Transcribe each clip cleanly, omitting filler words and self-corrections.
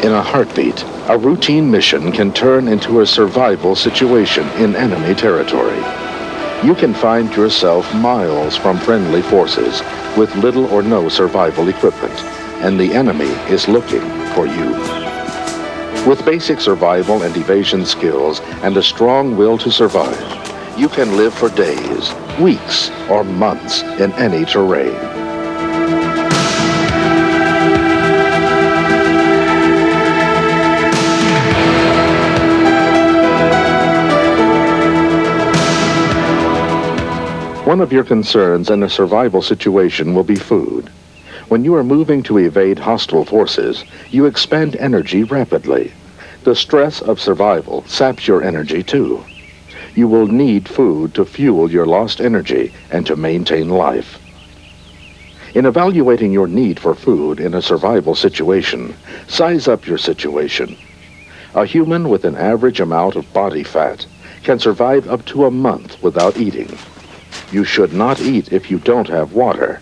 In a heartbeat, a routine mission can turn into a survival situation in enemy territory. You can find yourself miles from friendly forces with little or no survival equipment, and the enemy is looking for you. With basic survival and evasion skills and a strong will to survive, you can live for days, weeks, or months in any terrain. One of your concerns in a survival situation will be food. When you are moving to evade hostile forces, you expend energy rapidly. The stress of survival saps your energy too. You will need food to fuel your lost energy and to maintain life. In evaluating your need for food in a survival situation, size up your situation. A human with an average amount of body fat can survive up to a month without eating. You should not eat if you don't have water,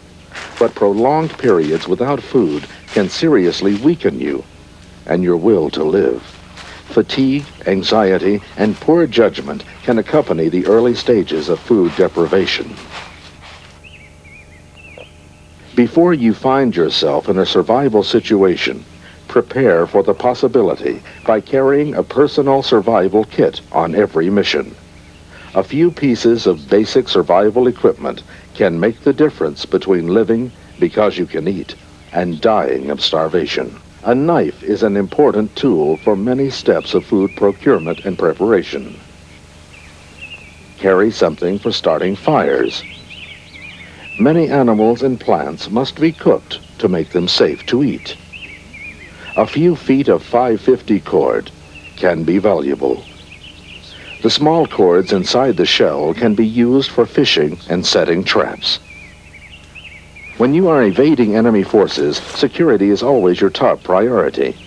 but prolonged periods without food can seriously weaken you and your will to live. Fatigue, anxiety, and poor judgment can accompany the early stages of food deprivation. Before you find yourself in a survival situation, prepare for the possibility by carrying a personal survival kit on every mission. A few pieces of basic survival equipment can make the difference between living because you can eat and dying of starvation. A knife is an important tool for many steps of food procurement and preparation. Carry something for starting fires. Many animals and plants must be cooked to make them safe to eat. A few feet of 550 cord can be valuable. The small cords inside the shell can be used for fishing and setting traps. When you are evading enemy forces, security is always your top priority.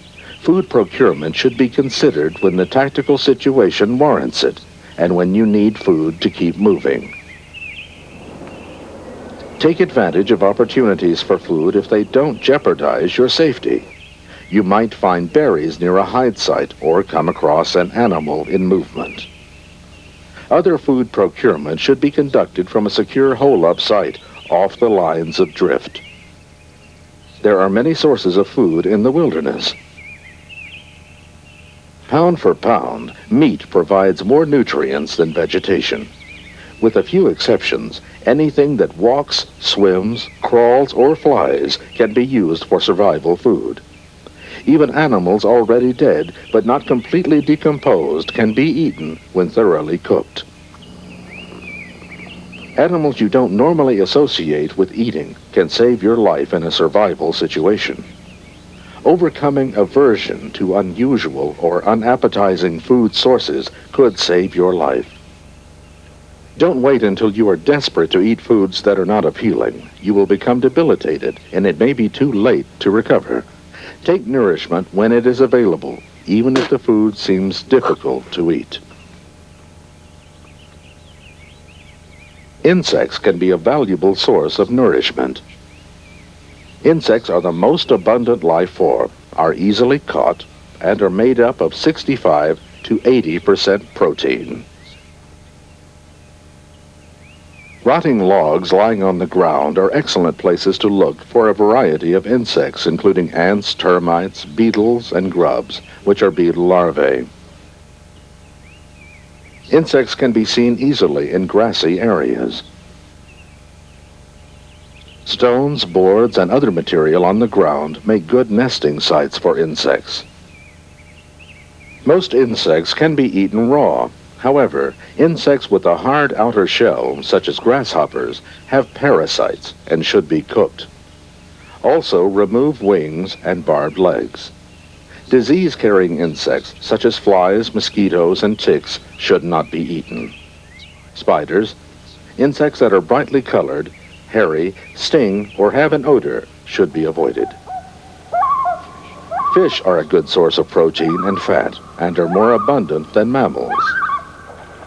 Food procurement should be considered when the tactical situation warrants it and when you need food to keep moving. Take advantage of opportunities for food if they don't jeopardize your safety. You might find berries near a hide site or come across an animal in movement. Other food procurement should be conducted from a secure hole-up site off the lines of drift. There are many sources of food in the wilderness. Pound for pound, meat provides more nutrients than vegetation. With a few exceptions, anything that walks, swims, crawls, or flies can be used for survival food. Even animals already dead but not completely decomposed can be eaten when thoroughly cooked. Animals you don't normally associate with eating can save your life in a survival situation. Overcoming aversion to unusual or unappetizing food sources could save your life. Don't wait until you are desperate to eat foods that are not appealing. You will become debilitated, and it may be too late to recover. Take nourishment when it is available, even if the food seems difficult to eat. Insects can be a valuable source of nourishment. Insects are the most abundant life form, are easily caught, and are made up of 65 to 80% protein. Rotting logs lying on the ground are excellent places to look for a variety of insects, including ants, termites, beetles, and grubs, which are beetle larvae. Insects can be seen easily in grassy areas. Stones, boards, and other material on the ground make good nesting sites for insects. Most insects can be eaten raw. However, insects with a hard outer shell, such as grasshoppers, have parasites and should be cooked. Also, remove wings and barbed legs. Disease-carrying insects, such as flies, mosquitoes, and ticks, should not be eaten. Spiders, insects that are brightly colored, hairy, sting, or have an odor, should be avoided. Fish are a good source of protein and fat, and are more abundant than mammals.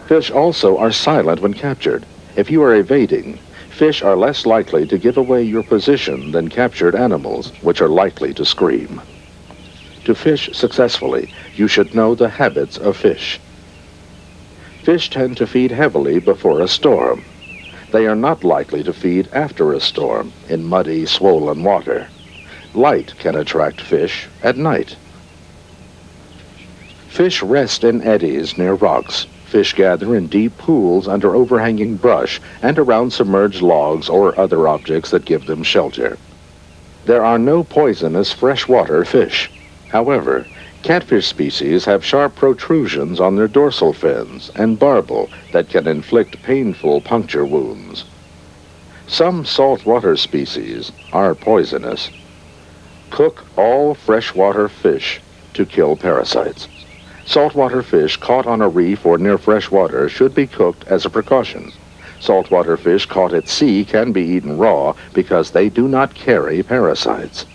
Fish also are silent when captured. If you are evading, fish are less likely to give away your position than captured animals, which are likely to scream. To fish successfully, you should know the habits of fish. Fish tend to feed heavily before a storm. They are not likely to feed after a storm in muddy, swollen water. Light can attract fish at night. Fish rest in eddies near rocks. Fish gather in deep pools under overhanging brush and around submerged logs or other objects that give them shelter. There are no poisonous freshwater fish. However, catfish species have sharp protrusions on their dorsal fins and barbel that can inflict painful puncture wounds. Some saltwater species are poisonous. Cook all freshwater fish to kill parasites. Saltwater fish caught on a reef or near fresh water should be cooked as a precaution. Saltwater fish caught at sea can be eaten raw because they do not carry parasites.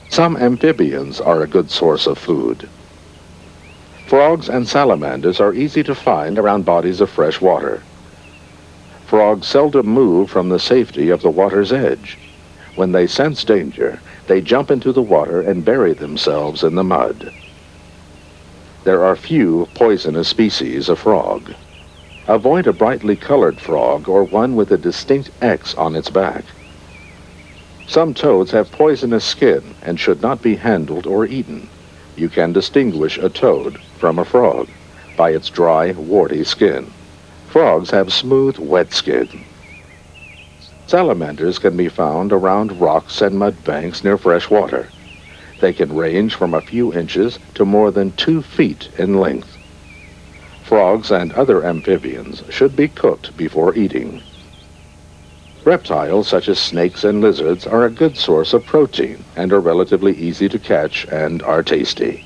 Some amphibians are a good source of food. Frogs and salamanders are easy to find around bodies of fresh water. Frogs seldom move from the safety of the water's edge. When they sense danger, they jump into the water and bury themselves in the mud. There are few poisonous species of frog. Avoid a brightly colored frog or one with a distinct X on its back. Some toads have poisonous skin and should not be handled or eaten. You can distinguish a toad from a frog by its dry, warty skin. Frogs have smooth, wet skin. Salamanders can be found around rocks and mud banks near fresh water. They can range from a few inches to more than 2 feet in length. Frogs and other amphibians should be cooked before eating. Reptiles such as snakes and lizards are a good source of protein and are relatively easy to catch and are tasty.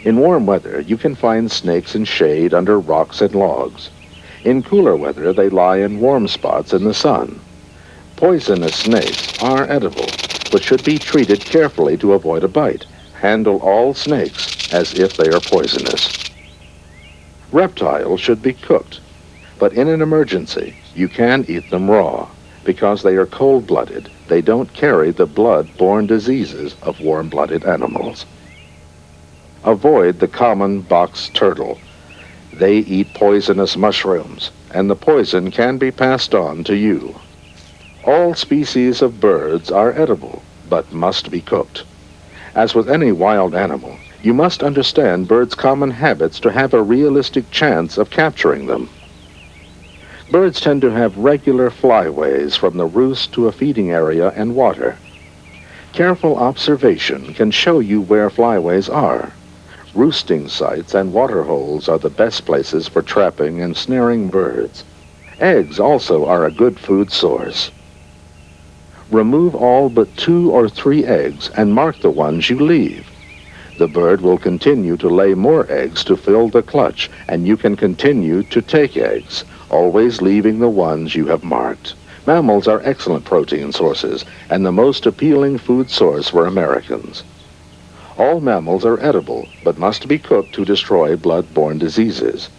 In warm weather, you can find snakes in shade under rocks and logs. In cooler weather, they lie in warm spots in the sun. Poisonous snakes are edible, but should be treated carefully to avoid a bite. Handle all snakes as if they are poisonous. Reptiles should be cooked, but in an emergency, you can eat them raw. Because they are cold-blooded, they don't carry the blood-borne diseases of warm-blooded animals. Avoid the common box turtle. They eat poisonous mushrooms, and the poison can be passed on to you. All species of birds are edible, but must be cooked. As with any wild animal, you must understand birds' common habits to have a realistic chance of capturing them. Birds tend to have regular flyways from the roost to a feeding area and water. Careful observation can show you where flyways are. Roosting sites and water holes are the best places for trapping and snaring birds. Eggs also are a good food source. Remove all but 2 or 3 eggs and mark the ones you leave. The bird will continue to lay more eggs to fill the clutch, and you can continue to take eggs, always leaving the ones you have marked. Mammals are excellent protein sources and the most appealing food source for Americans. All mammals are edible, but must be cooked to destroy blood-borne diseases.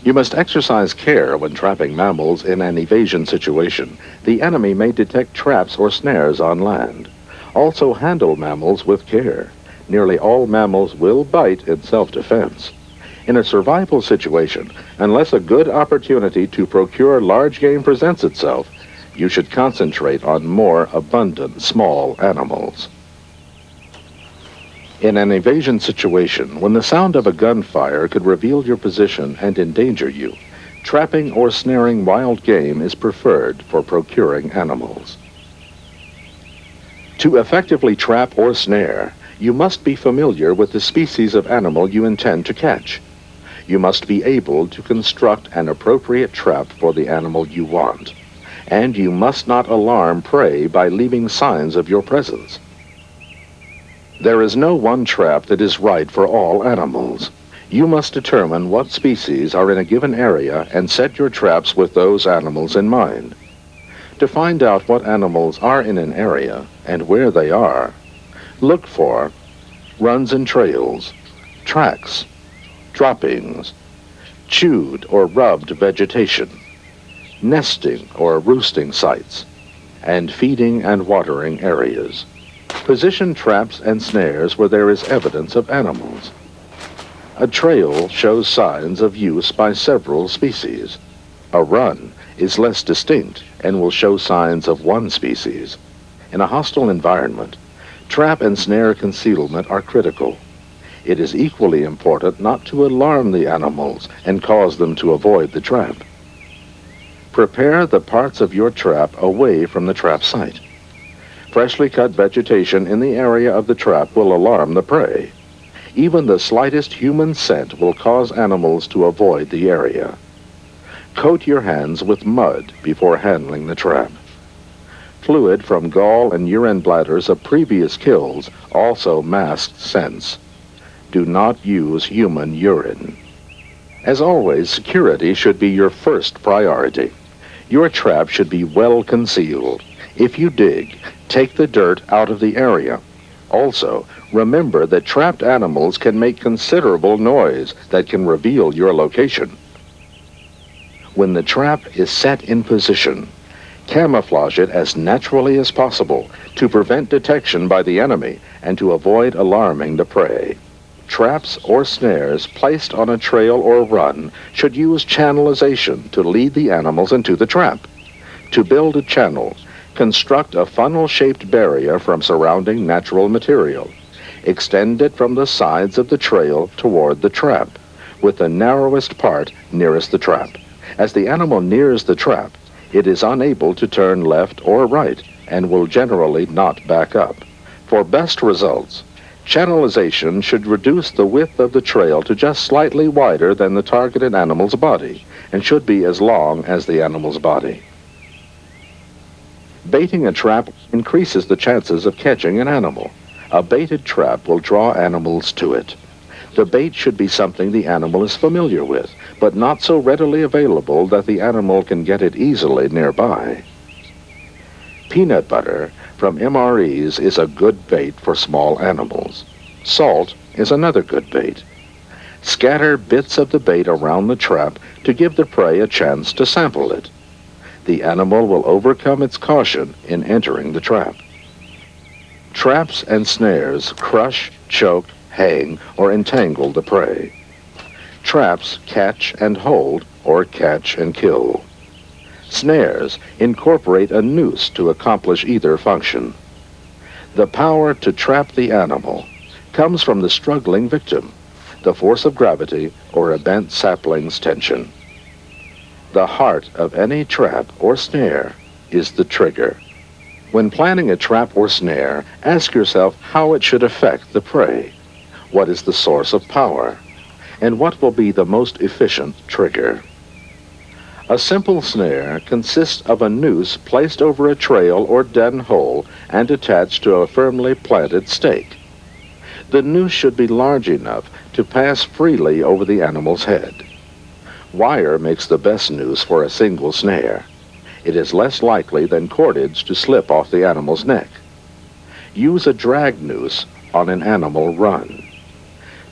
You must exercise care when trapping mammals in an evasion situation. The enemy may detect traps or snares on land. Also handle mammals with care. Nearly all mammals will bite in self-defense. In a survival situation, unless a good opportunity to procure large game presents itself, you should concentrate on more abundant small animals. In an evasion situation, when the sound of a gunfire could reveal your position and endanger you, trapping or snaring wild game is preferred for procuring animals. To effectively trap or snare, you must be familiar with the species of animal you intend to catch. You must be able to construct an appropriate trap for the animal you want, and you must not alarm prey by leaving signs of your presence. There is no one trap that is right for all animals. You must determine what species are in a given area and set your traps with those animals in mind. To find out what animals are in an area and where they are, look for runs and trails, tracks, droppings, chewed or rubbed vegetation, nesting or roosting sites, and feeding and watering areas. Position traps and snares where there is evidence of animals. A trail shows signs of use by several species. A run is less distinct and will show signs of one species. In a hostile environment, trap and snare concealment are critical. It is equally important not to alarm the animals and cause them to avoid the trap. Prepare the parts of your trap away from the trap site. Freshly cut vegetation in the area of the trap will alarm the prey. Even the slightest human scent will cause animals to avoid the area. Coat your hands with mud before handling the trap. Fluid from gall and urine bladders of previous kills also masks scents. Do not use human urine. As always, security should be your first priority. Your trap should be well concealed. If you dig, take the dirt out of the area. Also, remember that trapped animals can make considerable noise that can reveal your location. When the trap is set in position, camouflage it as naturally as possible to prevent detection by the enemy and to avoid alarming the prey. Traps or snares placed on a trail or run should use channelization to lead the animals into the trap. To build a channel, construct a funnel-shaped barrier from surrounding natural material. Extend it from the sides of the trail toward the trap, with the narrowest part nearest the trap. As the animal nears the trap, it is unable to turn left or right and will generally not back up. For best results, channelization should reduce the width of the trail to just slightly wider than the targeted animal's body and should be as long as the animal's body. Baiting a trap increases the chances of catching an animal. A baited trap will draw animals to it. The bait should be something the animal is familiar with, but not so readily available that the animal can get it easily nearby. Peanut butter from MREs is a good bait for small animals. Salt is another good bait. Scatter bits of the bait around the trap to give the prey a chance to sample it. The animal will overcome its caution in entering the trap. Traps and snares crush, choke, hang, or entangle the prey. Traps catch and hold, or catch and kill. Snares incorporate a noose to accomplish either function. The power to trap the animal comes from the struggling victim, the force of gravity, or a bent sapling's tension. The heart of any trap or snare is the trigger. When planning a trap or snare, ask yourself how it should affect the prey. What is the source of power? And what will be the most efficient trigger? A simple snare consists of a noose placed over a trail or den hole and attached to a firmly planted stake. The noose should be large enough to pass freely over the animal's head. Wire makes the best noose for a single snare. It is less likely than cordage to slip off the animal's neck. Use a drag noose on an animal run.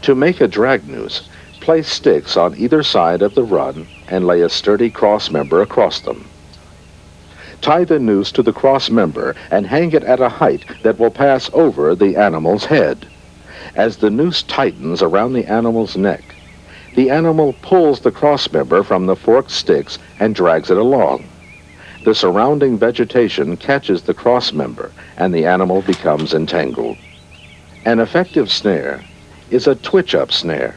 To make a drag noose, place sticks on either side of the run and lay a sturdy cross member across them. Tie the noose to the cross member and hang it at a height that will pass over the animal's head. As the noose tightens around the animal's neck, the animal pulls the cross member from the forked sticks and drags it along. The surrounding vegetation catches the cross member and the animal becomes entangled. An effective snare is a twitch-up snare.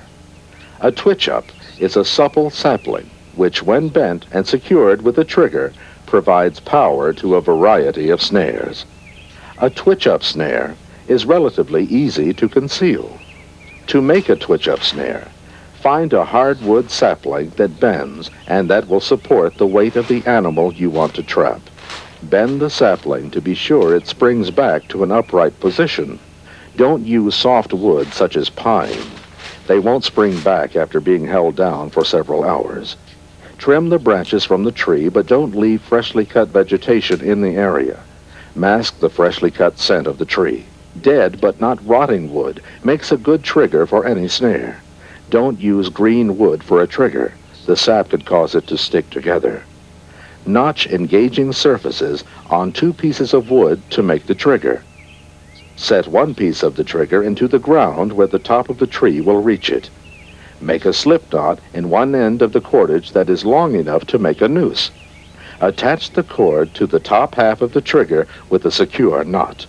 A twitch-up is a supple sapling which, when bent and secured with a trigger, provides power to a variety of snares. A twitch-up snare is relatively easy to conceal. To make a twitch-up snare, find a hardwood sapling that bends and that will support the weight of the animal you want to trap. Bend the sapling to be sure it springs back to an upright position. Don't use soft wood such as pine. They won't spring back after being held down for several hours. Trim the branches from the tree, but don't leave freshly cut vegetation in the area. Mask the freshly cut scent of the tree. Dead but not rotting wood makes a good trigger for any snare. Don't use green wood for a trigger. The sap could cause it to stick together. Notch engaging surfaces on 2 pieces of wood to make the trigger. Set one piece of the trigger into the ground where the top of the tree will reach it. Make a slip knot in one end of the cordage that is long enough to make a noose. Attach the cord to the top half of the trigger with a secure knot.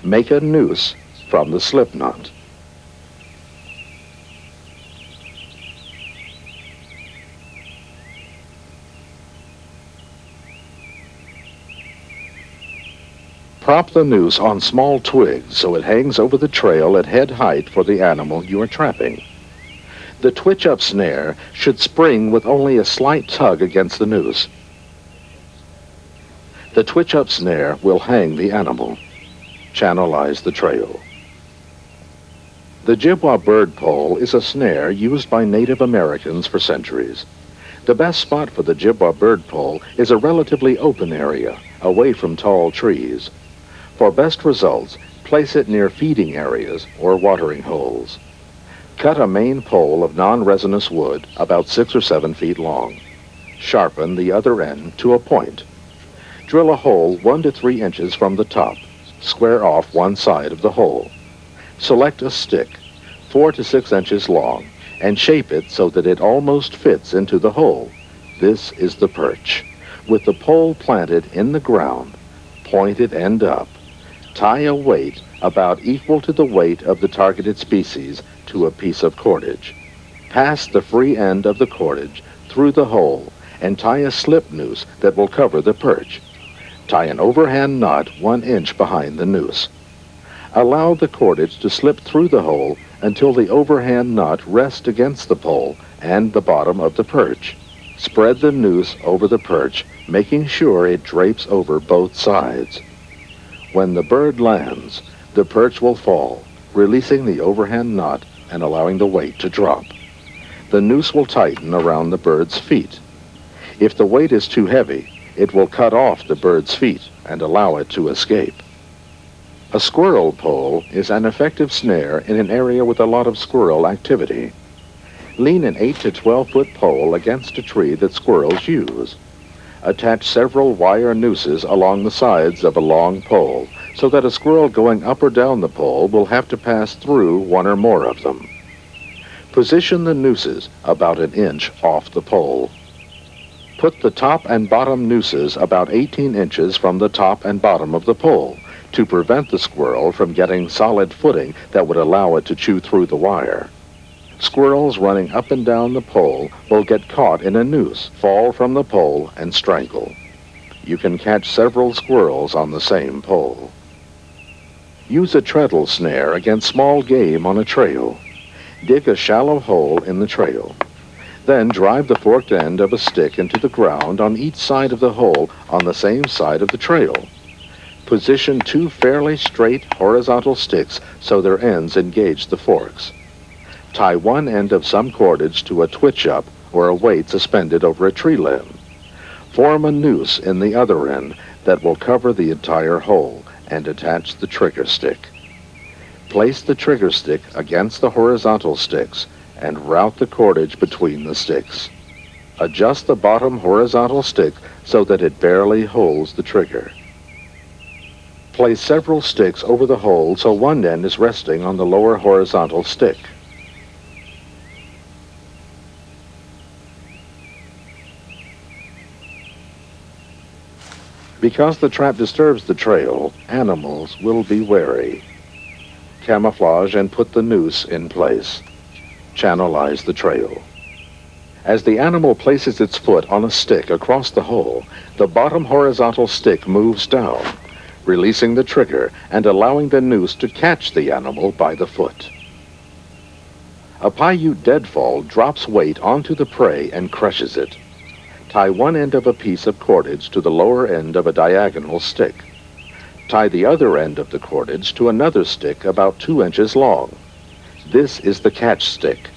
Make a noose from the slip knot. Prop the noose on small twigs so it hangs over the trail at head height for the animal you are trapping. The twitch-up snare should spring with only a slight tug against the noose. The twitch-up snare will hang the animal. Channelize the trail. The Chippewa bird pole is a snare used by Native Americans for centuries. The best spot for the Chippewa bird pole is a relatively open area, away from tall trees. For best results, place it near feeding areas or watering holes. Cut a main pole of non-resinous wood about 6 or 7 feet long. Sharpen the other end to a point. Drill a hole 1 to 3 inches from the top. Square off one side of the hole. Select a stick 4 to 6 inches long and shape it so that it almost fits into the hole. This is the perch. With the pole planted in the ground, pointed end up, tie a weight about equal to the weight of the targeted species to a piece of cordage. Pass the free end of the cordage through the hole and tie a slip noose that will cover the perch. Tie an overhand knot 1 inch behind the noose. Allow the cordage to slip through the hole until the overhand knot rests against the pole and the bottom of the perch. Spread the noose over the perch, making sure it drapes over both sides. When the bird lands, the perch will fall, releasing the overhand knot and allowing the weight to drop. The noose will tighten around the bird's feet. If the weight is too heavy, it will cut off the bird's feet and allow it to escape. A squirrel pole is an effective snare in an area with a lot of squirrel activity. Lean an 8 to 12-foot pole against a tree that squirrels use. Attach several wire nooses along the sides of a long pole so that a squirrel going up or down the pole will have to pass through one or more of them. Position the nooses about 1 inch off the pole. Put the top and bottom nooses about 18 inches from the top and bottom of the pole to prevent the squirrel from getting solid footing that would allow it to chew through the wire. Squirrels running up and down the pole will get caught in a noose, fall from the pole, and strangle. You can catch several squirrels on the same pole. Use a treadle snare against small game on a trail. Dig a shallow hole in the trail. Then drive the forked end of a stick into the ground on each side of the hole on the same side of the trail. Position 2 fairly straight horizontal sticks so their ends engage the forks. Tie one end of some cordage to a twitch-up or a weight suspended over a tree limb. Form a noose in the other end that will cover the entire hole and attach the trigger stick. Place the trigger stick against the horizontal sticks and route the cordage between the sticks. Adjust the bottom horizontal stick so that it barely holds the trigger. Place several sticks over the hole so one end is resting on the lower horizontal stick. Because the trap disturbs the trail, animals will be wary. Camouflage and put the noose in place. Channelize the trail. As the animal places its foot on a stick across the hole, the bottom horizontal stick moves down, releasing the trigger and allowing the noose to catch the animal by the foot. A Paiute deadfall drops weight onto the prey and crushes it. Tie one end of a piece of cordage to the lower end of a diagonal stick. Tie the other end of the cordage to another stick about 2 inches long. This is the catch stick.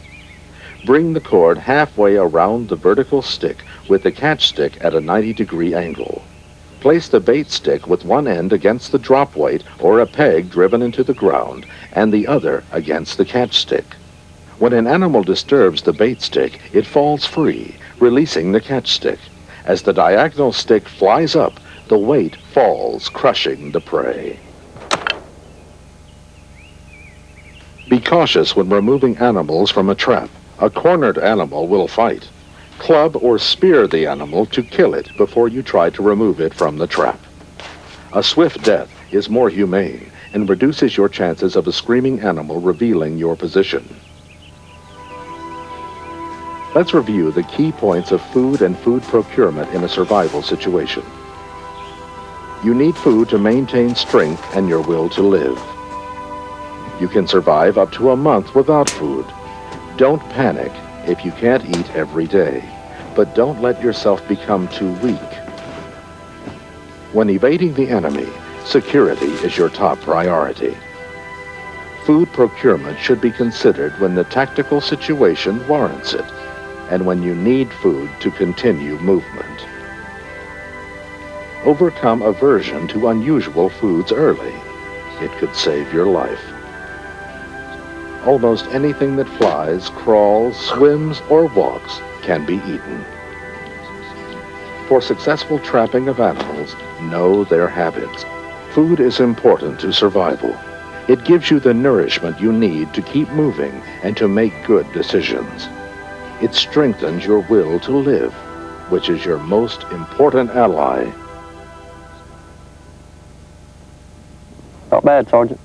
Bring the cord halfway around the vertical stick with the catch stick at a 90-degree angle. Place the bait stick with one end against the drop weight or a peg driven into the ground and the other against the catch stick. When an animal disturbs the bait stick, it falls free, releasing the catch stick. As the diagonal stick flies up, the weight falls, crushing the prey. cautious when removing animals from a trap. A cornered animal will fight. Club or spear the animal to kill it before you try to remove it from the trap. A swift death is more humane and reduces your chances of a screaming animal revealing your position. Let's review the key points of food and food procurement in a survival situation. You need food to maintain strength and your will to live. You can survive up to a month without food. Don't panic if you can't eat every day, but don't let yourself become too weak. When evading the enemy, security is your top priority. Food procurement should be considered when the tactical situation warrants it, and when you need food to continue movement. Overcome aversion to unusual foods early. It could save your life. Almost anything that flies, crawls, swims, or walks can be eaten. For successful trapping of animals, know their habits. Food is important to survival. It gives you the nourishment you need to keep moving and to make good decisions. It strengthens your will to live, which is your most important ally. Not bad, Sergeant.